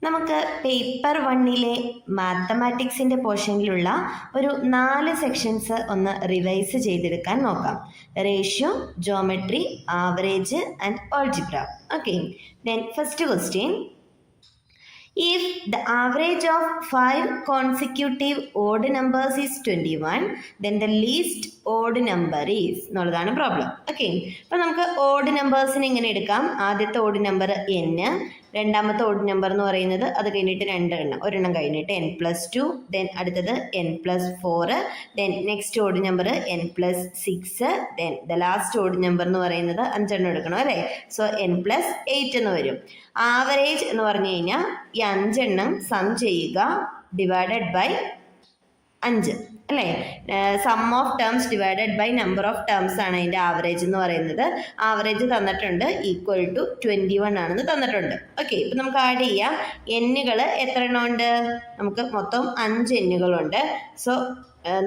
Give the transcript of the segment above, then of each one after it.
നമുക്ക് പേപ്പർ 1 മാത്തമാറ്റിക്സിൻ്റെ പോർഷനിലുള്ള ഒരു 4 സെക്ഷൻസ് ഒന്ന് റിവൈസ് ചെയ്തെടുക്കാൻ നോക്കാം. Ratio, geometry, average and algebra. Okay, then first question. If the average of 5 consecutive odd numbers is 21, then the least odd number is എന്നുള്ളതാണ് problem. Okay, അപ്പം നമുക്ക് odd നമ്പേഴ്സിന് എങ്ങനെ എടുക്കാം? ആദ്യത്തെ ഓഡ് നമ്പർ n, രണ്ടാമത്തെ ഓഡ് നമ്പർ എന്ന് പറയുന്നത് അത് കഴിഞ്ഞിട്ട് ഒരെണ്ണം കഴിഞ്ഞിട്ട് n+2, ദെൻ അടുത്തത് n+4, then next odd number n+6, then the last odd number എന്ന് പറയുന്നത് 5 എടുക്കണം അല്ലേ. സോ n+8 എന്ന് വരും. ആവറേജ് എന്ന് പറഞ്ഞു കഴിഞ്ഞാൽ ഈ 5 സം ചെയ്യുക ഡിവൈഡഡ് ബൈ 5 അല്ലേ. Sum of terms divided by number of terms ആണ് അതിൻ്റെ ആവറേജ് എന്ന് പറയുന്നത്. ആവറേജ് തന്നിട്ടുണ്ട് ഈക്വൽ ടു 21 ആണെന്ന് തന്നിട്ടുണ്ട്. ഓക്കെ, ഇപ്പം നമുക്ക് ആഡ് ചെയ്യാം. എന്നുകൾ എത്ര എണ്ണം ഉണ്ട്? നമുക്ക് മൊത്തം 5 എന്നുകളുണ്ട്. സോ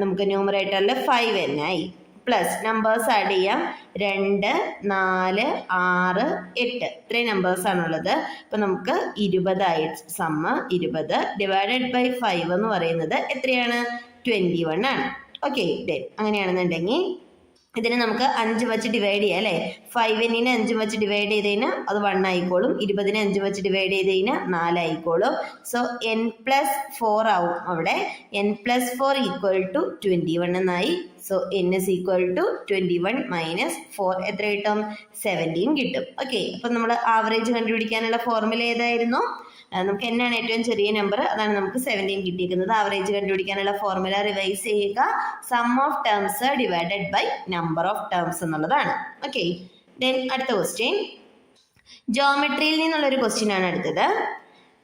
നമുക്ക് ന്യൂമറേറ്ററിൽ 5n ആയി. പ്ലസ് നമ്പേഴ്സ് ആഡ് ചെയ്യാം. 2, 4, 6, 8 ഇത്രയും നമ്പേഴ്സാണുള്ളത്. അപ്പം നമുക്ക് 20 ആയി. സമ്മ് 20 ഡിവൈഡഡ് ബൈ 5 എന്ന് പറയുന്നത് എത്രയാണ്? 21 ആണ്. ഓക്കെ, അങ്ങനെയാണെന്നുണ്ടെങ്കിൽ ഇതിനെ നമുക്ക് 5 വെച്ച് ഡിവൈഡ് ചെയ്യാം അല്ലേ. 5n 5 വെച്ച് ഡിവൈഡ് ചെയ്ത് കഴിഞ്ഞാൽ അത് 1 ആയിക്കോളും. 20 5 വെച്ച് ഡിവൈഡ് ചെയ്ത് കഴിഞ്ഞാൽ 4 ആയിക്കോളും. സോ n+4 ആവും അവിടെ. n+4 ഈക്വൽ ടു 21 എന്നായി. So n is equal to 21 minus 4 എത്ര കിട്ടും? 17 കിട്ടും. ഓക്കെ, അപ്പം നമ്മൾ ആവറേജ് കണ്ടുപിടിക്കാനുള്ള ഫോർമുല ഏതായിരുന്നു? നമുക്ക് എന്നാണ് ഏറ്റവും ചെറിയ നമ്പർ, അതാണ് നമുക്ക് 17 കിട്ടിയിരിക്കുന്നത്. ആവറേജ് കണ്ടുപിടിക്കാനുള്ള ഫോർമുല റിവൈസ് ചെയ്യുക. Sum of terms divided by number of terms എന്നുള്ളതാണ്. ഓക്കെ, ദെൻ അടുത്ത ക്വസ്റ്റ്യൻ. ജോമെട്രിയിൽ നിന്നുള്ളൊരു ക്വസ്റ്റ്യൻ ആണ് അടുത്തത്.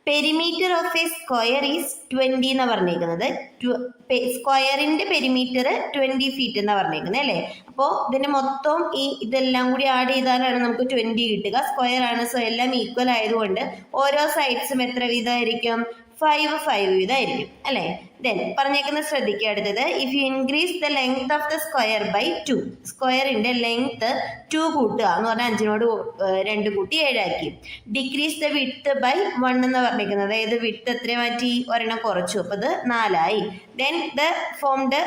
Perimeter of a square is 20 എന്നാണ് പറഞ്ഞേക്കുന്നത്. സ്ക്വയറിൻ്റെ പെരിമീറ്റർ 20 ഫീറ്റ് എന്നാണ് പറഞ്ഞേക്കുന്നത് അല്ലേ. അപ്പോൾ ഇതിൻ്റെ മൊത്തം ഇതെല്ലാം കൂടി ആഡ് ചെയ്താലാണ് നമുക്ക് 20 കിട്ടുക. സ്ക്വയർ ആണ്, സോ എല്ലാം ഈക്വൽ ആയതുകൊണ്ട് ഓരോ സൈഡ്സും എത്ര വീതമായിരിക്കും? 5 വീതമായിരിക്കും അല്ലേ. ദെൻ പറഞ്ഞേക്കുന്നത് ശ്രദ്ധിക്കുക. അടുത്തത്, if you increase the length of the square by 2, സ്ക്വയറിൻ്റെ ലെങ്ത് 2 കൂട്ടുക എന്ന് പറഞ്ഞാൽ 5നോട് 2 കൂട്ടി 7 ആക്കി. ഡിക്രീസ് ദ വിഡ്ത്ത് ബൈ 1 എന്ന് പറഞ്ഞിരിക്കുന്നത്. അതായത് വിഡ്ത്ത് എത്ര മാറ്റി? ഒരെണ്ണം കുറച്ചു, അപ്പോൾ അത് 4 ആയി. ദെൻ ദ ഫോംഡ്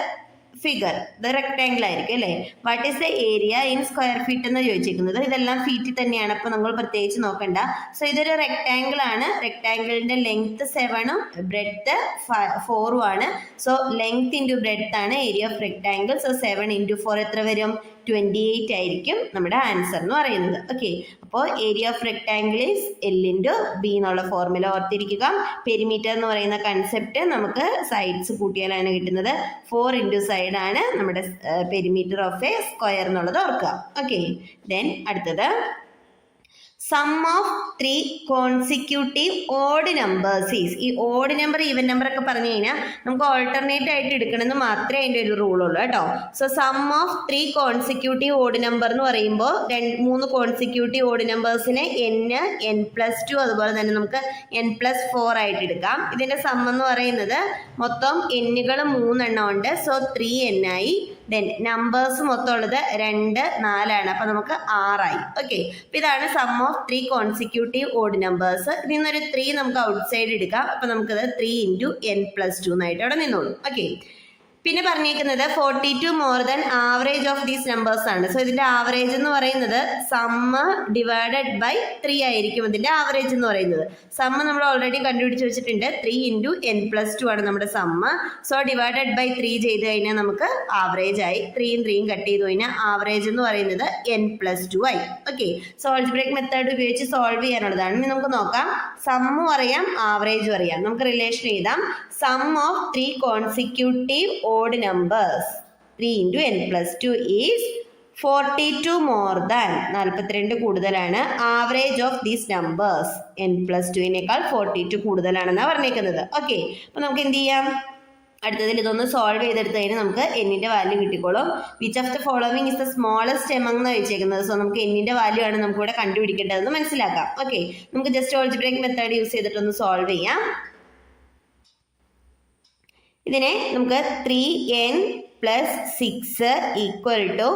ഫിഗർ ഇത് റെക്ടാങ്കിൾ ആയിരിക്കും അല്ലേ. What is the area in square feet എന്ന് ചോദിച്ചിരിക്കുന്നത്. ഇതെല്ലാം ഫീറ്റിൽ തന്നെയാണ്, അപ്പോൾ നമ്മൾ പ്രത്യേകിച്ച് നോക്കണ്ട. സോ ഇതൊരു റെക്ടാങ്കിൾ ആണ്. റെക്ടാങ്കിളിന്റെ ലെങ്ത് 7ഉം ബ്രെഡ്ത്ത് 4ഉം ആണ്. സോ ലെങ്ത് ഇൻറ്റു ബ്രെഡ്ത്ത് ആണ് ഏരിയ ഓഫ് റെക്ടാങ്കിൾ. സോ 7 × 4 എത്ര വരും? 28 ആയിരിക്കും നമ്മുടെ ആൻസർ എന്ന് പറയുന്നത്. ഓക്കെ, അപ്പോൾ area of rectangle is L × B എന്നുള്ള ഫോർമുല ഓർത്തിരിക്കുക. പെരിമീറ്റർ എന്ന് പറയുന്ന കൺസെപ്റ്റ് നമുക്ക് സൈഡ്സ് കൂട്ടിയാലാണ് കിട്ടുന്നത്. 4 × സൈഡ് ആണ് നമ്മുടെ പെരിമീറ്റർ ഓഫ് എ സ്ക്വയർ എന്നുള്ളത് ഓർക്കുക. ഓക്കെ, ദെൻ അടുത്തത്, sum of 3 consecutive odd numbers is. ഈ ഓഡ് നമ്പർ ഈവൻ നമ്പർ ഒക്കെ പറഞ്ഞു കഴിഞ്ഞാൽ നമുക്ക് ഓൾട്ടർനേറ്റ് ആയിട്ട് എടുക്കണമെന്ന് മാത്രമേ അതിൻ്റെ ഒരു റൂൾ ഉള്ളൂ കേട്ടോ. So sum of 3 consecutive odd number എന്ന് പറയുമ്പോൾ 3 കോൺസിക്യൂട്ടീവ് ഓഡ് നമ്പേഴ്സിനെ n+2 അതുപോലെ തന്നെ നമുക്ക് n+4 ആയിട്ട് എടുക്കാം. ഇതിൻ്റെ സം എന്ന് പറയുന്നത് മൊത്തം എന്നുകൾ 3 ഉണ്ട്. സോ 3n ആയി. ദെൻ നമ്പേഴ്സ് മൊത്തം ഉള്ളത് 2, 4 ആണ്. അപ്പോൾ നമുക്ക് 6 ആയി. ഓക്കെ, അപ്പോൾ ഇതാണ് sum of 3 consecutive odd numbers. ഇതിൽ നിന്നൊരു 3 നമുക്ക് ഔട്ട് സൈഡ് എടുക്കാം. അപ്പോൾ നമുക്കത് 3 × n+2 എന്നായിട്ട് അവിടെ നിന്നോളൂ. ഓക്കെ, പിന്നെ പറഞ്ഞേക്കുന്നത് 42 more than average of these numbers ആണ്. സോ ഇതിൻ്റെ ആവറേജ് എന്ന് പറയുന്നത് സമ്മ് ഡിവൈഡഡ് ബൈ 3 ആയിരിക്കും ഇതിൻ്റെ ആവറേജ് എന്ന് പറയുന്നത്. സമ്മ് നമ്മൾ ഓൾറെഡി കണ്ടുപിടിച്ച് വെച്ചിട്ടുണ്ട്. 3 × n+2 ആണ് നമ്മുടെ സമ്മ്. സോ ഡിവൈഡഡ് ബൈ 3 ചെയ്ത് കഴിഞ്ഞാൽ നമുക്ക് ആവറേജ് ആയി. 3യും 3യും കട്ട് ചെയ്ത് കഴിഞ്ഞാൽ ആവറേജ് എന്ന് പറയുന്നത് n+2 ആയി. ഓക്കെ, സോ ആൾജിബ്രൈക് മെത്തേഡ് ഉപയോഗിച്ച് സോൾവ് ചെയ്യാനുള്ളതാണ്. ഇനി നമുക്ക് നോക്കാം. സമ്മും അറിയാം, ആവറേജും അറിയാം. നമുക്ക് റിലേഷൻ എഴുതാം. Sum of 3 consecutive odd numbers 3 × n+2 is 42 more than 42 കൂടുതലാണ്. Average of these numbers n+2 42 കൂടുതലാണെന്നാണ് പറഞ്ഞേക്കുന്നത്. ഓക്കെ, അപ്പോൾ നമുക്ക് എന്ത് ചെയ്യാം? അടുത്തതിൽ ഇതൊന്ന് സോൾവ് ചെയ്തെടുത്ത് കഴിഞ്ഞാൽ നമുക്ക് എന്നിൻ്റെ വാല്യൂ കിട്ടിക്കോളും. Which of the following is the smallest among എന്ന് വെച്ചേക്കുന്നത്. സോ നമുക്ക് എന്നിൻ്റെ വാല്യൂ ആണ് നമുക്ക് ഇവിടെ കണ്ടുപിടിക്കേണ്ടതെന്ന് മനസ്സിലാക്കാം. ഓക്കെ, നമുക്ക് ജസ്റ്റ് ആൾജിബ്രൈക് മെത്തേഡ് യൂസ് ചെയ്തിട്ടൊന്ന് സോൾവ് ചെയ്യാം. ഇതിനെ നമുക്ക് 3n + 6 =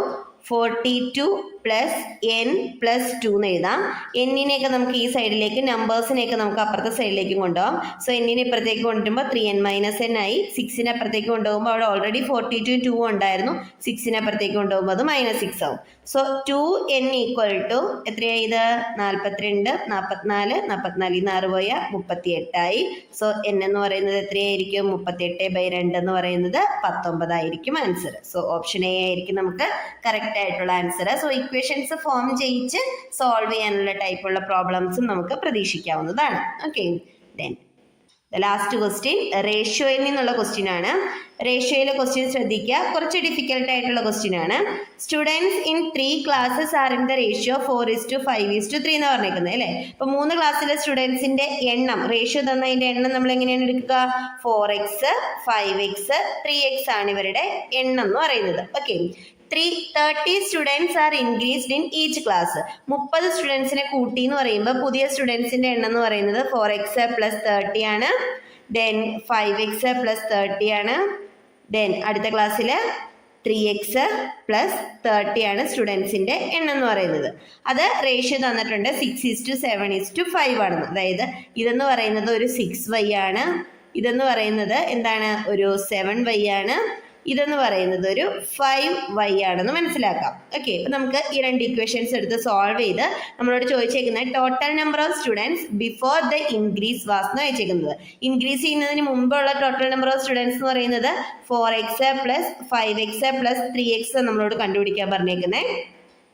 42 plus N plus two എന്ന് എഴുതാം. എന്നിനെയൊക്കെ നമുക്ക് ഈ സൈഡിലേക്ക്, നമ്പേഴ്സിനെയൊക്കെ നമുക്ക് അപ്പുറത്തെ സൈഡിലേക്ക് കൊണ്ടുപോകാം. സോ എന്നിനെ ഇപ്പുറത്തേക്ക് കൊണ്ടുവരുമ്പോൾ 3n-n ആയി. 6നെ അപ്പുറത്തേക്ക് കൊണ്ടുപോകുമ്പോൾ അവിടെ ഓൾറെഡി 42 2 ഉണ്ടായിരുന്നു. 6നെ അപ്പുറത്തേക്ക് കൊണ്ടുപോകുമ്പോൾ അത് -6 ആവും. സോ 2n ഈക്വൽ ടു എത്രയായി? ഇത് 42, 44, 44 ഈ 6 പോയ 38 ആയി. സോ n എന്ന് പറയുന്നത് എത്രയായിരിക്കും? 38/2 എന്ന് പറയുന്നത് 19 ആയിരിക്കും ആൻസർ. സോ ഓപ്ഷൻ എ ആയിരിക്കും നമുക്ക് കറക്റ്റ് ആയിട്ടുള്ള ആൻസർ. സോ ഇക്വേഷൻസ് ഫോം ചെയ്യിച്ച് സോൾവ് ചെയ്യാനുള്ള ടൈപ്പുള്ള പ്രോബ്ലംസും നമുക്ക് പ്രതീക്ഷിക്കാവുന്നതാണ്. ഓക്കെ, ദെൻ ലാസ്റ്റ് ക്വസ്റ്റ്യൻ റേഷ്യോയിൽ നിന്നുള്ള ക്വസ്റ്റ്യൻ ആണ്. റേഷ്യോയിലെ ക്വസ്റ്റ്യൻ ശ്രദ്ധിക്കുക, കുറച്ച് ഡിഫിക്കൽട്ട് ആയിട്ടുള്ള ക്വസ്റ്റ്യൻ ആണ്. Students in 3 classes are in the ratio 4:5:3 എന്ന് പറഞ്ഞേക്കുന്നത് അല്ലേ. അപ്പൊ 3 ക്ലാസ്സിലെ സ്റ്റുഡൻസിന്റെ എണ്ണം, റേഷ്യോ തന്നതിന്റെ എണ്ണം നമ്മൾ എങ്ങനെയാണ് എടുക്കുക? 4x 5x 3x ആണ് ഇവരുടെ എണ്ണം എന്ന് പറയുന്നത്. Okay, 30 students are increased in each class. 30 സ്റ്റുഡൻസിനെ കൂട്ടി എന്ന് പറയുമ്പോൾ പുതിയ സ്റ്റുഡൻസിന്റെ എണ്ണം എന്ന് പറയുന്നത് 4x + 30 ആണ്. ദെൻ 5x + 30 ആണ്. ദെൻ അടുത്ത ക്ലാസ്സിൽ 3x + 30 ആണ് സ്റ്റുഡൻസിന്റെ എണ്ണം എന്ന് പറയുന്നത്. അത് റേഷ്യോ തന്നിട്ടുണ്ട് 6:7:5 ആണെന്ന്. അതായത് ഇതെന്ന് പറയുന്നത് ഒരു 6y ആണ്, ഇതെന്ന് പറയുന്നത് എന്താണ്? ഒരു 7y ആണ്, ഇതെന്ന് പറയുന്നത് ഒരു 5y ആണെന്ന് മനസ്സിലാക്കാം. ഓക്കെ, അപ്പൊ നമുക്ക് ഈ രണ്ട് ഇക്വേഷൻസ് എടുത്ത് സോൾവ് ചെയ്ത് നമ്മളോട് ചോദിച്ചേക്കുന്നത് total number of students before the increase was എന്ന് ചോദിച്ചേക്കുന്നത്. ഇൻക്രീസ് ചെയ്യുന്നതിന് മുമ്പുള്ള ടോട്ടൽ നമ്പർ ഓഫ് സ്റ്റുഡൻസ് എന്ന് പറയുന്നത് 4x + 5x + 3x നമ്മളോട് കണ്ടുപിടിക്കാൻ പറഞ്ഞേക്കുന്നത്.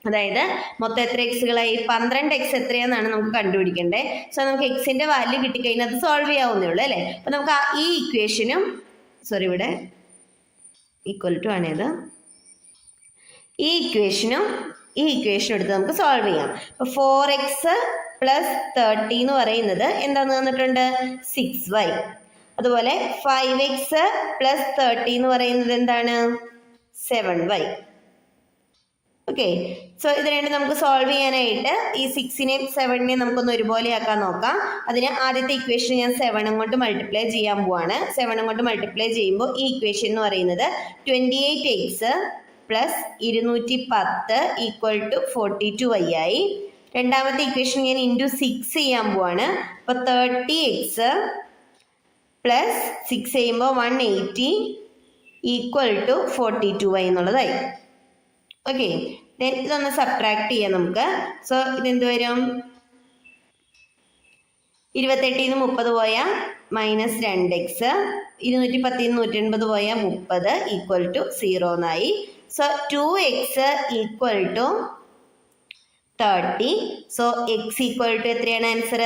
അതായത് മൊത്തം എത്ര എക്സുകളായി? 12x എത്രയാണെന്നാണ് നമുക്ക് കണ്ടുപിടിക്കേണ്ടത്. സോ നമുക്ക് എക്സിന്റെ വാല്യൂ കിട്ടിക്കഴിഞ്ഞാൽ അത് സോൾവ് ചെയ്യാവുന്നേ ഉള്ളൂ അല്ലേ. അപ്പൊ നമുക്ക് ഈ ഇക്വേഷനും ഇവിടെ ഈക്വൽ ടു ആണേത്, ഈ ഇക്വേഷനും എടുത്ത് നമുക്ക് സോൾവ് ചെയ്യാം. അപ്പൊ 4x + 30 എന്ന് പറയുന്നത് എന്താന്ന് തന്നിട്ടുണ്ട്? 6y. അതുപോലെ 5x + 30 എന്ന് പറയുന്നത് എന്താണ്? 7y. ഓക്കെ, സോ ഇത് രണ്ടും നമുക്ക് സോൾവ് ചെയ്യാനായിട്ട് ഈ 6നെയും 7നെയും നമുക്കൊന്ന് ഒരുപോലെ ആക്കാൻ നോക്കാം. അതിന് ആദ്യത്തെ ഇക്വേഷൻ ഞാൻ 7 കൊണ്ട് മൾട്ടിപ്ലൈ ചെയ്യാൻ പോവാണ്. 7 കൊണ്ട് മൾട്ടിപ്ലൈ ചെയ്യുമ്പോൾ ഈ ഇക്വേഷൻ എന്ന് പറയുന്നത് 28x + 210 = 42y ആയി. രണ്ടാമത്തെ ഇക്വേഷൻ ഞാൻ × 6 ചെയ്യാൻ പോവാണ്. അപ്പൊ 30x + 6 ചെയ്യുമ്പോൾ 180 = 42y എന്നുള്ളതായി. ഓക്കെ, ദെൻ ഇതൊന്ന് സബ്ട്രാക്ട് ചെയ്യാം നമുക്ക്. സോ ഇതെന്ത് വരും? 28 30 പോയാൽ -2x, 210 180 പോയാൽ 30 = 0 എന്നായി. So 2x = 30. സോ x = എത്രയാണ് ആൻസർ?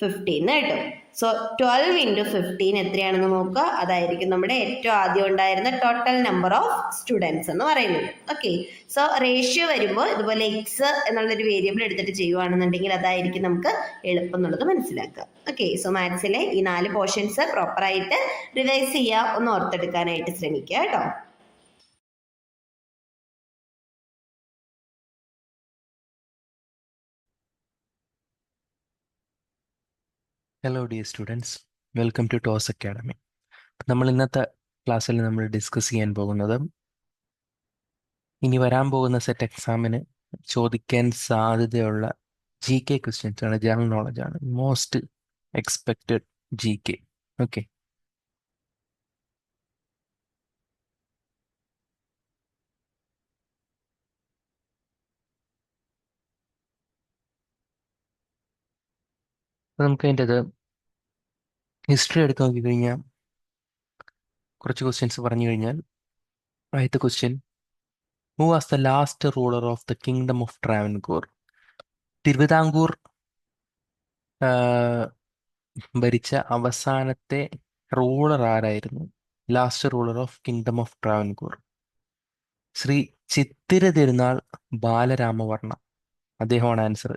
15 കിട്ടും. സോ 12 × 15 എത്രയാണെന്ന് നോക്കുക. അതായിരിക്കും നമ്മുടെ ഏറ്റവും ആദ്യം ഉണ്ടായിരുന്ന ടോട്ടൽ നമ്പർ ഓഫ് സ്റ്റുഡൻസ് എന്ന് പറയുന്നത്. ഓക്കെ, സോ റേഷ്യോ വരുമ്പോൾ ഇതുപോലെ എക്സ് എന്നുള്ളൊരു വേരിയബിൾ എടുത്തിട്ട് ചെയ്യുവാണെന്നുണ്ടെങ്കിൽ അതായിരിക്കും നമുക്ക് എളുപ്പം എന്നുള്ളത് മനസ്സിലാക്കുക. ഓക്കെ, സോ മാത്സിലെ ഈ 4 പോർഷൻസ് പ്രോപ്പറായിട്ട് റിവൈസ് ചെയ്യുക, ഒന്ന് ഓർത്തെടുക്കാനായിട്ട് ശ്രമിക്കുക കേട്ടോ. Hello dear students, welcome to Toss academy. നമ്മൾ ഇന്നത്തെ ക്ലാസ്സിൽ നമ്മൾ ഡിസ്കസ് ചെയ്യാൻ പോകുന്നത് ഇനി വരാൻ പോകുന്ന സെറ്റ് എക്സാമിന് ചോദിക്കാൻ സാധ്യതയുള്ള GK ക്വസ്റ്റ്യൻസ് ആണ്, ജനറൽ നോളജ് ആണ്, മോസ്റ്റ് എക്സ്പെക്റ്റഡ് GK. ഓക്കെ, നമുക്ക് അതിൻ്റെ ഹിസ്റ്ററി എടുത്ത് നോക്കിക്കഴിഞ്ഞാൽ കുറച്ച് ക്വസ്റ്റ്യൻസ് പറഞ്ഞു കഴിഞ്ഞാൽ, ആദ്യത്തെ question, who was the last ruler of the kingdom of Travancore? Thiruvithamkoor ഭരിച്ച അവസാനത്തെ റൂളർ ആരായിരുന്നു? Last ruler of kingdom of Travancore Sree Chithira Thirunal Balaramavarma, അദ്ദേഹമാണ് ആൻസർ.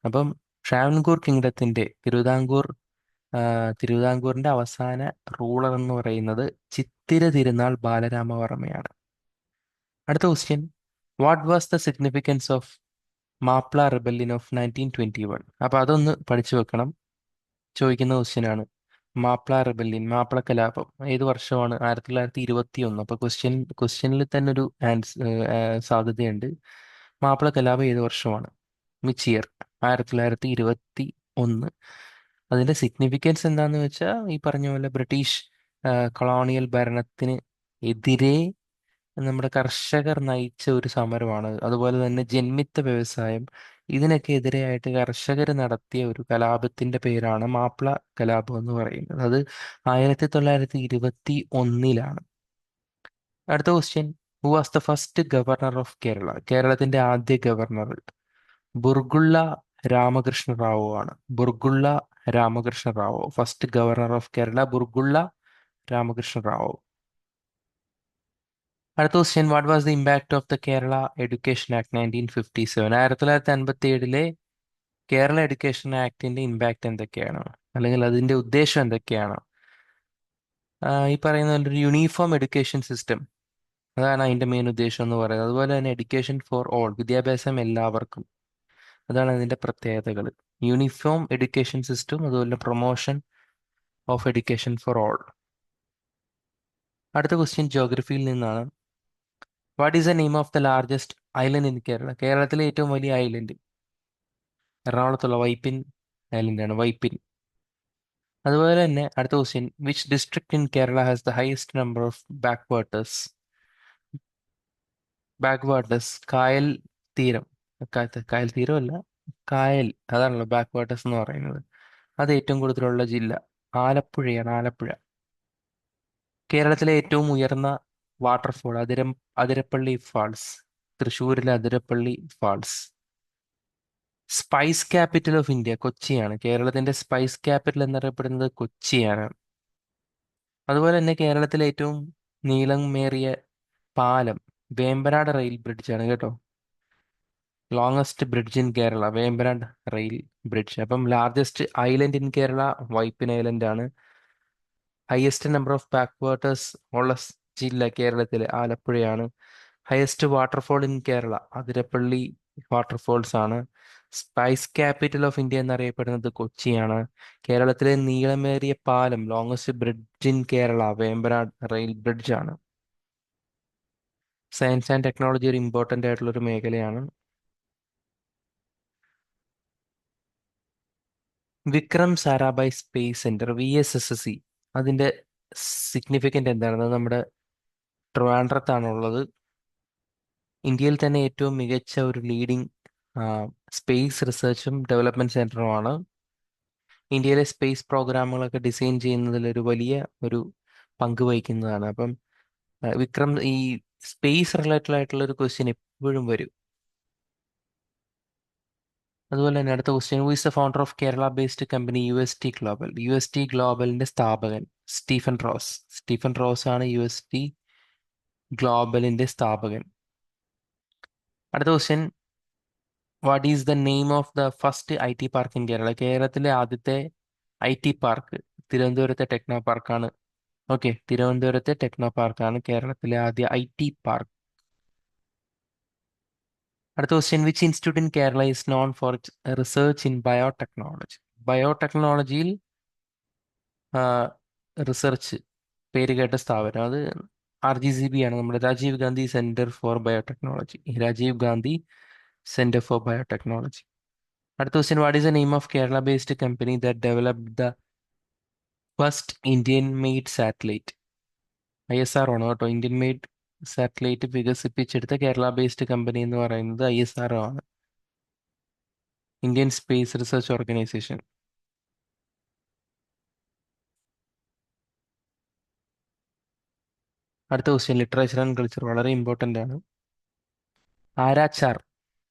അപ്പം ട്രാവൻകൂർ കിങ്ഡത്തിന്റെ തിരുവിതാംകൂറിന്റെ അവസാന റൂളർ എന്ന് പറയുന്നത് ചിത്തിര തിരുനാൾ ബാലരാമവർമ്മയാണ്. അടുത്ത question, what was the significance of Mappila rebellion of 1921? അപ്പൊ അതൊന്ന് പഠിച്ചു വെക്കണം, ചോദിക്കുന്ന ക്വസ്റ്റ്യൻ ആണ്. മാപ്ല റിബല്യൻ, മാപ്പിള കലാപം ഏത് വർഷമാണ്? 1921. അപ്പൊ ക്വസ്റ്റ്യനിൽ തന്നെ ഒരു സാധ്യതയുണ്ട്. മാപ്പിള കലാപം ഏത് വർഷമാണ്? Which year? 1921. അതിന്റെ സിഗ്നിഫിക്കൻസ് എന്താന്ന് വെച്ചാൽ ഈ പറഞ്ഞ പോലെ ബ്രിട്ടീഷ് കൊളോണിയൽ ഭരണത്തിന് എതിരെ നമ്മുടെ കർഷകർ നയിച്ച ഒരു സമരമാണ്. അതുപോലെ തന്നെ ജന്മിത്ത വ്യവസായം, ഇതിനൊക്കെ എതിരെയായിട്ട് കർഷകർ നടത്തിയ ഒരു കലാപത്തിന്റെ പേരാണ് മാപ്പിള കലാപം എന്ന് പറയുന്നത്. അത് 1921 അടുത്ത question, who was the first governor of Kerala? കേരളത്തിന്റെ ആദ്യ ഗവർണർ ബുർഗുള്ള രാമകൃഷ്ണ റാവു ആണ്. Burgula Ramakrishna Rao, first governor of Kerala Burgula Ramakrishna Rao. അടുത്ത question, what was the impact of the Kerala Education Act 1957? 1957 Kerala Education ആക്ടിന്റെ ഇമ്പാക്ട് എന്തൊക്കെയാണ്, അല്ലെങ്കിൽ അതിന്റെ ഉദ്ദേശം എന്തൊക്കെയാണ്? ഈ പറയുന്ന ഒരു യൂണിഫോം എഡ്യൂക്കേഷൻ സിസ്റ്റം, അതാണ് അതിന്റെ മെയിൻ ഉദ്ദേശം എന്ന് പറയുന്നത്. അതുപോലെ തന്നെ എഡ്യൂക്കേഷൻ ഫോർ ഓൾ, വിദ്യാഭ്യാസം എല്ലാവർക്കും, അതാണ് അതിന്റെ പ്രത്യേകതകൾ. യൂണിഫോം എഡ്യൂക്കേഷൻ സിസ്റ്റം, അതുപോലെ promotion of education for all. അടുത്ത ക്വസ്റ്റ്യൻ ജോഗ്രഫിയിൽ നിന്നാണ്. What is the name of the largest island in Kerala? കേരളത്തിലെ ഏറ്റവും വലിയ ഐലൻഡ് എറണാകുളത്തുള്ള വൈപ്പിൻ ഐലൻഡ് ആണ്, വൈപ്പിൻ. അതുപോലെ തന്നെ അടുത്ത question, which district in Kerala has the highest number of backwaters? Backwaters, കായൽ തീരം, കായൽ തീരമല്ല, കായൽ, അതാണല്ലോ ബാക്ക്വാട്ടേഴ്സ് എന്ന് പറയുന്നത്. അത് ഏറ്റവും കൂടുതലുള്ള ജില്ല ആലപ്പുഴയാണ്, ആലപ്പുഴ. കേരളത്തിലെ ഏറ്റവും ഉയർന്ന വാട്ടർഫോൾ അതിരപ്പള്ളി ഫാൾസ്, തൃശ്ശൂരിലെ Athirappilly falls. Spice capital of India കൊച്ചിയാണ്. കേരളത്തിന്റെ സ്പൈസ് ക്യാപിറ്റൽ എന്നറിയപ്പെടുന്നത് കൊച്ചിയാണ്. അതുപോലെ തന്നെ കേരളത്തിലെ ഏറ്റവും നീളമേറിയ പാലം വേമ്പനാട് റെയിൽ ബ്രിഡ്ജ് ആണ് കേട്ടോ. Longest bridge in Kerala, Vembanad rail bridge. അപ്പം largest island in Kerala Vypin island ആണ്. Highest number of back waters ഉള്ള ജില്ല കേരളത്തിലെ ആലപ്പുഴയാണ്. Highest waterfall in Kerala Athirappilly waterfalls ആണ്. സ്പൈസ് ക്യാപിറ്റൽ ഓഫ് ഇന്ത്യ എന്നറിയപ്പെടുന്നത് കൊച്ചിയാണ്. കേരളത്തിലെ നീളമേറിയ പാലം, longest bridge in Kerala, Vembanad rail bridge ആണ്. സയൻസ് ആൻഡ് ടെക്നോളജി ഒരു ഇമ്പോർട്ടൻ്റ് ആയിട്ടുള്ള ഒരു മേഖലയാണ്. Vikram Sarabhai Space Centre VSSC, അതിന്റെ സിഗ്നിഫിക്കൻ്റ് എന്താണെന്ന് നമ്മുടെ ട്രിവാൻഡ്രത്താണുള്ളത്. ഇന്ത്യയിൽ തന്നെ ഏറ്റവും മികച്ച ഒരു ലീഡിംഗ് സ്പേസ് റിസർച്ചും ഡെവലപ്മെന്റ് സെന്ററുമാണ്. ഇന്ത്യയിലെ സ്പേസ് പ്രോഗ്രാമുകളൊക്കെ ഡിസൈൻ ചെയ്യുന്നതിൽ ഒരു വലിയ ഒരു പങ്ക് വഹിക്കുന്നതാണ്. അപ്പം വിക്രം, ഈ സ്പേസ് റിലേറ്റഡ് ആയിട്ടുള്ള ഒരു ക്വസ്റ്റ്യൻ എപ്പോഴും വരും. അതുപോലെ തന്നെ അടുത്ത question, who is the founder of Kerala based company UST Global? UST ഗ്ലോബലിന്റെ സ്ഥാപകൻ സ്റ്റീഫൻ റോസ്. സ്റ്റീഫൻ റോസ് ആണ് UST ഗ്ലോബലിന്റെ സ്ഥാപകൻ. അടുത്ത question, what is the name of the first IT park in Kerala? കേരളത്തിലെ ആദ്യത്തെ IT പാർക്ക് തിരുവനന്തപുരത്തെ ടെക്നോ പാർക്കാണ്. ഓക്കെ, തിരുവനന്തപുരത്തെ ടെക്നോ പാർക്കാണ് കേരളത്തിലെ ആദ്യ IT പാർക്ക്. അടുത്ത question, which institute in Kerala is known for research in biotechnology? ബയോടെക്നോളജിയിൽ റിസർച്ച് പേരുകേട്ട സ്ഥാപനം അത് RGCB ആണ്, നമ്മുടെ Rajiv Gandhi Centre for Biotechnology. Rajiv Gandhi Centre for Biotechnology. അടുത്ത question, what is the name of Kerala based company that developed the first Indian made satellite? ISRO ആണ് കേട്ടോ. Indian made satellite വികസിപ്പിച്ചെടുത്ത കേരള ബേസ്ഡ് കമ്പനി എന്ന് പറയുന്നത് ISRO ആണ്, ഇന്ത്യൻ സ്പേസ് റിസർച്ച് ഓർഗനൈസേഷൻ. അടുത്ത question, literature and culture വളരെ important ആണ്. ആരാച്ചാർ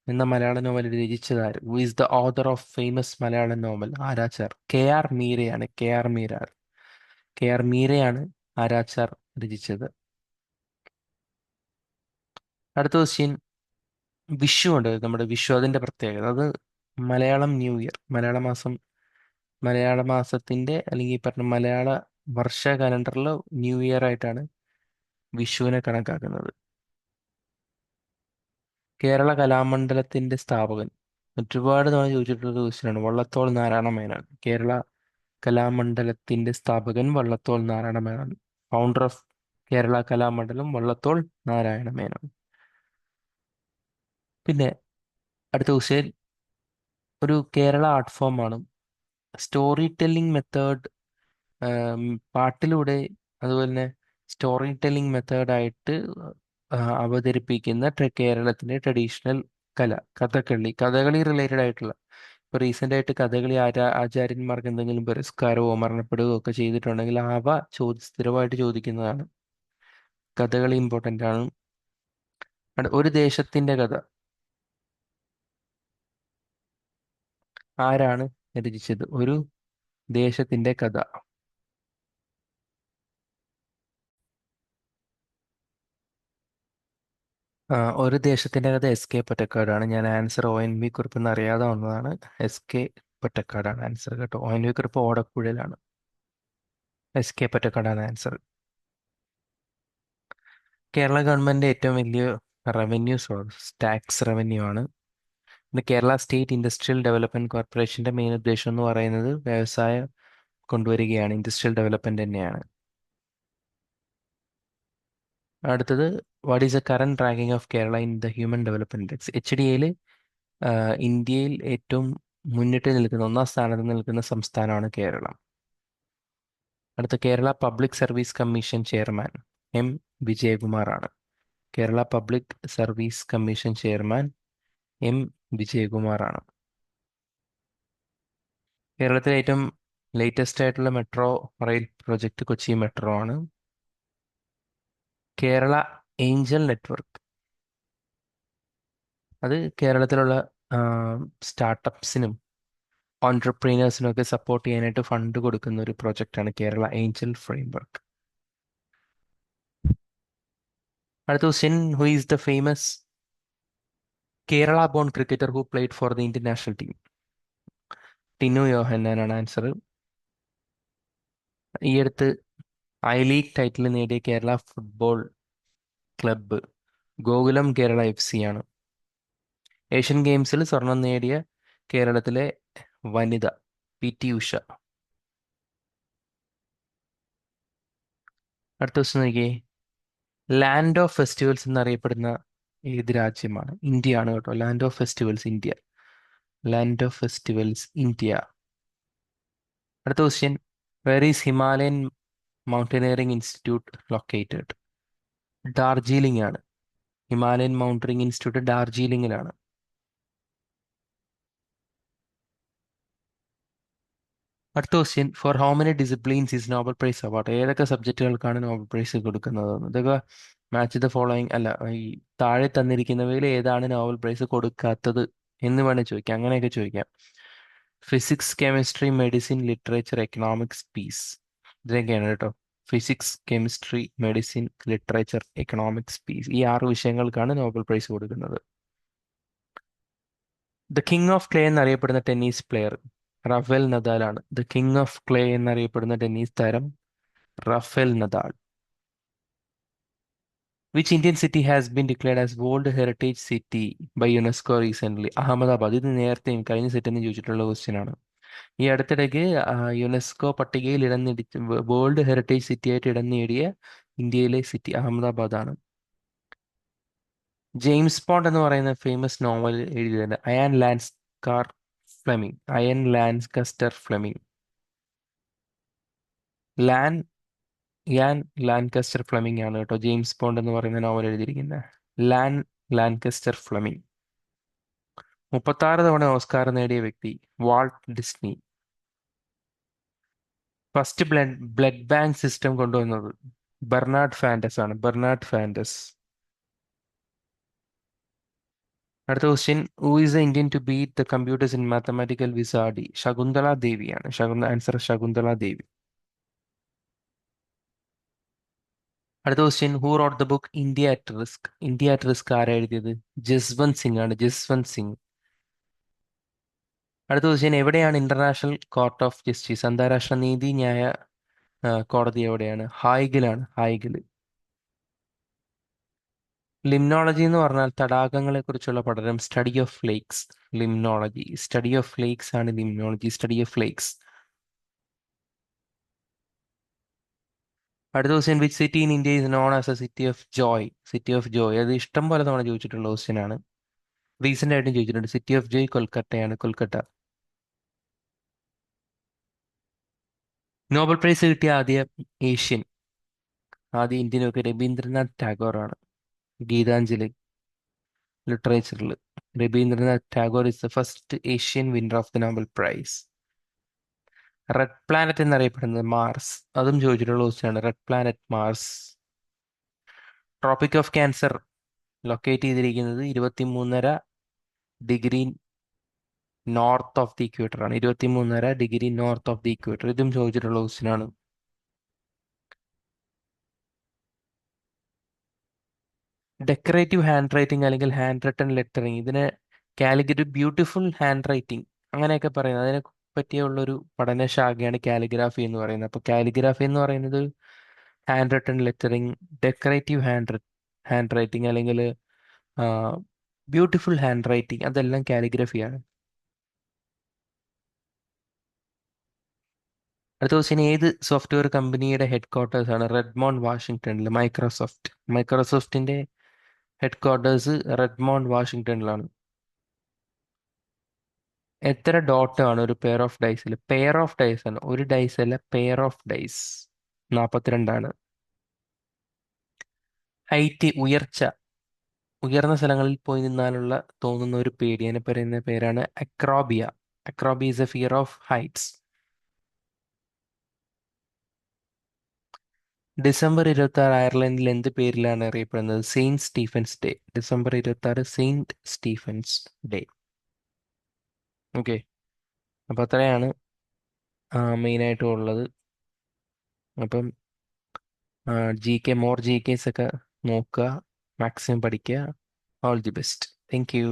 എന്ന മലയാള നോവൽ രചിച്ചതാര്? Who is the author of famous Malayalam novel Aarachar? KR മീരയാണ്. KR മീരയാണ് ആരാച്ചാർ രചിച്ചത്. അടുത്ത ക്വസ്റ്റ്യൻ, വിഷു ഉണ്ട്, നമ്മുടെ വിഷു, അതിന്റെ പ്രത്യേകത, അത് മലയാളം ന്യൂ ഇയർ, മലയാള മാസത്തിന്റെ അല്ലെങ്കിൽ ഈ പറഞ്ഞ മലയാള വർഷ കലണ്ടറിൽ ന്യൂ ഇയർ ആയിട്ടാണ് വിഷുവിനെ കണക്കാക്കുന്നത്. കേരള കലാമണ്ഡലത്തിന്റെ സ്ഥാപകൻ ഒരുപാട് തവണ ചോദിച്ചിട്ടുള്ള ക്വസ്റ്റ്യനാണ്, വള്ളത്തോൾ നാരായണ മേനോൻ. കേരള കലാമണ്ഡലത്തിന്റെ സ്ഥാപകൻ വള്ളത്തോൾ നാരായണ മേനോൻ. Founder of Kerala Kalamandalam Vallathol Narayana Menon. പിന്നെ അടുത്ത ക്വസ്റ്റ്യൻ ഒരു കേരള ആർട്ട് ഫോമാണ്. സ്റ്റോറി ടെല്ലിംഗ് മെത്തേഡ്, പാട്ടിലൂടെ അതുപോലെ തന്നെ സ്റ്റോറി ടെല്ലിംഗ് മെത്തേഡായിട്ട് അവതരിപ്പിക്കുന്ന കേരളത്തിൻ്റെ ട്രഡീഷണൽ കല കഥകളി റിലേറ്റഡ് ആയിട്ടുള്ള. ഇപ്പോൾ റീസെൻ്റ് ആയിട്ട് കഥകളി ആചാര്യന്മാർക്ക് എന്തെങ്കിലും പുരസ്കാരമോ മരണപ്പെടുകയോ ഒക്കെ ചെയ്തിട്ടുണ്ടെങ്കിൽ അവ സ്ഥിരമായിട്ട് ചോദിക്കുന്നതാണ്. കഥകളി ഇമ്പോർട്ടൻ്റ് ആണ്. ഒരു ദേശത്തിൻ്റെ കഥ ആരാണ് രചിച്ചത്? ഒരു ദേശത്തിൻ്റെ കഥ. ഒരു ദേശത്തിൻ്റെ കഥ എസ് കെ പൊറ്റക്കാടാണ്. ഞാൻ ആൻസർ ONV കുറിപ്പ് എന്ന് അറിയാതെ വന്നതാണ്. എസ് കെ പൊറ്റക്കാടാണ് ആൻസർ കേട്ടോ. ONV കുറിപ്പ് ഓടക്കുഴലാണ്. എസ് കെ പൊറ്റക്കാടാണ് ആൻസർ. കേരള ഗവൺമെൻറ് ഏറ്റവും വലിയ റവന്യൂ സോഴ്സ് ടാക്സ് റവന്യൂ ആണ്. പിന്നെ കേരള സ്റ്റേറ്റ് ഇൻഡസ്ട്രിയൽ ഡെവലപ്മെൻറ്റ് കോർപ്പറേഷൻ്റെ മെയിൻ ഉദ്ദേശം എന്ന് പറയുന്നത് വ്യവസായം കൊണ്ടുവരികയാണ്, ഇൻഡസ്ട്രിയൽ ഡെവലപ്മെൻറ്റ് തന്നെയാണ്. അടുത്തത് what is the current ranking of Kerala in the human development index? HDAയിൽ ഇന്ത്യയിൽ ഏറ്റവും മുന്നിട്ട് നിൽക്കുന്ന 1ാം സ്ഥാനത്ത് നിൽക്കുന്ന സംസ്ഥാനമാണ് കേരളം. അടുത്ത Kerala Public Service Commission chairman M Vijayakumar ആണ്. Kerala Public Service Commission chairman M Vijayakumar ആണ്. കേരളത്തിലെ ഏറ്റവും ലേറ്റസ്റ്റ് ആയിട്ടുള്ള metro rail project Kochi metro ആണ്. കേരള ഏഞ്ചൽ നെറ്റ്വർക്ക്, അത് കേരളത്തിലുള്ള സ്റ്റാർട്ടപ്സിനും ഓൺടർപ്രീനേഴ്സിനും ഒക്കെ സപ്പോർട്ട് ചെയ്യാനായിട്ട് ഫണ്ട് കൊടുക്കുന്ന ഒരു പ്രൊജക്റ്റാണ് കേരള ഏഞ്ചൽ ഫ്രെയിംവർക്ക്. അടുത്ത question, who is the famous Kerala born cricketer who played for the Indian national team? Tinu യോഹന്നാനാണ് ആൻസർ. ഈ അടുത്ത് I-ലീഗ് ടൈറ്റിൽ നേടിയ Kerala football club Gokulam Kerala FC ആണ്. ഏഷ്യൻ ഗെയിംസിൽ സ്വർണം നേടിയ കേരളത്തിലെ വനിത PT ഉഷ. അടുത്ത ദിവസം നോക്കിയേ, ലാൻഡ് ഓഫ് ഫെസ്റ്റിവൽസ് എന്നറിയപ്പെടുന്ന ഏത് രാജ്യമാണ്? ഇന്ത്യ ആണ് കേട്ടോ. Land of festivals India. Land of festivals India. അടുത്ത question, where is Himalayan Mountaineering Institute located? Darjeeling ആണ്. ഹിമാലയൻ മൗണ്ടനിയറിംഗ് ഇൻസ്റ്റിറ്റ്യൂട്ട് ഡാർജിലിംഗിലാണ്. അടുത്ത question, for how many disciplines is Nobel prize award? ഏതൊക്കെ സബ്ജക്റ്റുകൾക്കാണ് നോബൽ പ്രൈസ് കൊടുക്കുന്നത്? ഇതൊക്കെ മാച്ച് ദ ഫോളോയിങ് അല്ല, ഈ താഴെ തന്നിരിക്കുന്നവയിൽ ഏതാണ് നോബൽ പ്രൈസ് കൊടുക്കാത്തത് എന്ന് വേണേൽ ചോദിക്കാം. അങ്ങനെയൊക്കെ ചോദിക്കാം. Physics, chemistry, medicine, literature, economics, peace. ഇതൊക്കെയാണ് കേട്ടോ. Physics, chemistry, medicine, literature, economics, peace. ഈ 6 വിഷയങ്ങൾക്കാണ് നോബൽ പ്രൈസ് കൊടുക്കുന്നത്. ദ കിങ് ഓഫ് ക്ലേ എന്നറിയപ്പെടുന്ന ടെന്നീസ് പ്ലെയർ റഫേൽ നദാലാണ്. ദ കിങ് ഓഫ് ക്ലേ എന്നറിയപ്പെടുന്ന ടെന്നീസ് താരം Rafael Nadal. Which Indian city has been declared as world heritage city by UNESCO recent? Ahmedabad. ഇത് നേരത്തെയും കഴിഞ്ഞ സെറ്റിന് ചോദിച്ചിട്ടുള്ള ക്വസ്റ്റ്യൻ ആണ്. ഈ അടുത്തിടയ്ക്ക് യുനെസ്കോ പട്ടികയിൽ വേൾഡ് ഹെറിറ്റേജ് സിറ്റി ആയിട്ട് ഇടം നേടിയ ഇന്ത്യയിലെ സിറ്റി അഹമ്മദാബാദ് ആണ്. ജെയിംസ് ബോണ്ട് എന്ന് പറയുന്ന ഫേമസ് നോവൽ എഴുതിയത് അയൺ ലാൻകസ്റ്റർ ഫ്ലെമിംഗ്. ലാൻ യാൻ ലാൻകസ്റ്റർ ഫ്ലെമിംഗ് ആണ് കേട്ടോ ജെയിംസ് ബോണ്ട് എന്ന് പറയുന്ന നോവൽ എഴുതിയിരിക്കുന്നത്. ലാൻകസ്റ്റർ ഫ്ലെമിംഗ്. 36 തവണ ഓസ്കാർ നേടിയ വ്യക്തി Walt Disney. First blood bank system കൊണ്ടുവന്നത് ബെർണാഡ് ഫാൻഡസ് ആണ്. Bernard Fantus. അടുത്ത question, who is the Indian to beat the computers in mathematical wizardry? Shakuntala ദേവിയാണ്. ആൻസർ ശകുന്തള ദേവി. അടുത്ത question, who wrote the book India at risk? India at risk ആരാ എഴുതിയത്? ജസ്വന്ത് സിംഗ് ആണ്. ജസ്വന്ത് സിംഗ്. അടുത്ത question, എവിടെയാണ് ഇന്റർനാഷണൽ കോർട്ട് ഓഫ് ജസ്റ്റിസ്? അന്താരാഷ്ട്ര നീതിന്യായ കോടതി എവിടെയാണ്? ഹായ്ഗിലാണ്. ഹായ്ഗിൽ. ലിംനോളജി എന്ന് പറഞ്ഞാൽ തടാകങ്ങളെ കുറിച്ചുള്ള പഠനം. Study of lakes. Limnology. Study of lakes ആണ് ലിംനോളജി. Study of lakes. അടുത്ത question, which city in India is known as a city of joy? City of joy. അത് ഇഷ്ടം പോലെ തവണ ചോദിച്ചിട്ടുള്ള ക്വസ്റ്റ്യൻ ആണ്. റീസെന്റ് ആയിട്ടും ചോദിച്ചിട്ടുണ്ട്. സിറ്റി ഓഫ് ജോയ് കൊൽക്കട്ടയാണ്, കൊൽക്കട്ട. നോബൽ പ്രൈസ് കിട്ടിയ ആദ്യ ഇന്ത്യൻ ഒക്കെ രവീന്ദ്രനാഥ് ടാഗോറാണ്. ഗീതാഞ്ജലി ലിറ്ററേച്ചറിൽ Rabindranath Tagore is the first Asian winner of the Nobel prize. Red planet എന്നറിയപ്പെടുന്നത് മാർസ്, അതും ചോദിച്ചിട്ടുള്ള ക്വസ്റ്റ്യനാണ്. Red planet Mars. Tropic of Cancer locate ചെയ്തിരിക്കുന്നത് 23.5 degree north of the equator ആണ്. 23.5 degree north of the equator, ഇതും ചോദിച്ചിട്ടുള്ള ക്വസ്റ്റ്യനാണ്. ഡെക്കറേറ്റീവ് ഹാൻഡ് റൈറ്റിംഗ് അല്ലെങ്കിൽ ഹാൻഡ് റിട്ടൺ ലെറ്ററിങ്, ഇതിനെ കാലിഗ്രഫി, ബ്യൂട്ടിഫുൾ ഹാൻഡ് റൈറ്റിംഗ് അങ്ങനെയൊക്കെ പറയുന്നത്, അതിനെ പറ്റിയുള്ളൊരു പഠനശാഖയാണ് കാലിഗ്രാഫി എന്ന് പറയുന്നത്. അപ്പോൾ കാലിഗ്രാഫി എന്ന് പറയുന്നത് hand written lettering, decorative hand writing അല്ലെങ്കിൽ ബ്യൂട്ടിഫുൾ ഹാൻഡ് റൈറ്റിംഗ്, അതെല്ലാം കാലിഗ്രഫിയാണ്. അടുത്ത ക്വസ്റ്റ്യൻ, ഏത് സോഫ്റ്റ്വെയർ കമ്പനിയുടെ ഹെഡ് ക്വാർട്ടേഴ്സ് ആണ് റെഡ്മോണ്ട് വാഷിംഗ്ടണിൽ? മൈക്രോസോഫ്റ്റിന്റെ ഹെഡ് ക്വാർട്ടേഴ്സ് റെഡ്മോണ്ട് വാഷിംഗ്ടണിലാണ്. എത്ര ഡോട്ട് ആണ് ഒരു പെയർ ഓഫ് ഡൈസിൽ? പെയർ ഓഫ് ഡൈസ് ആണ്, ഒരു ഡൈസ് അല്ല, പെയർ ഓഫ് ഡൈസ്. 42. ഹൈറ്റ്, ഉയർന്ന സ്ഥലങ്ങളിൽ പോയി നിന്നാലുള്ള തോന്നുന്ന ഒരു പേടി, അതിനെ പറയുന്ന പേരാണ് acrophobia. Acrophobia is a fear of heights. December 26 അയർലൻഡിൽ എന്ത് പേരിലാണ് അറിയപ്പെടുന്നത്? Saint Stephen's Day. December 26 Saint Stephen's Day. Okay, അപ്പോൾ അത്രയാണ് മെയിനായിട്ടും ഉള്ളത്. അപ്പം ജി കെസ് ഒക്കെ നോക്കുക, മാക്സിമം പഠിക്കുക. All the best. Thank you.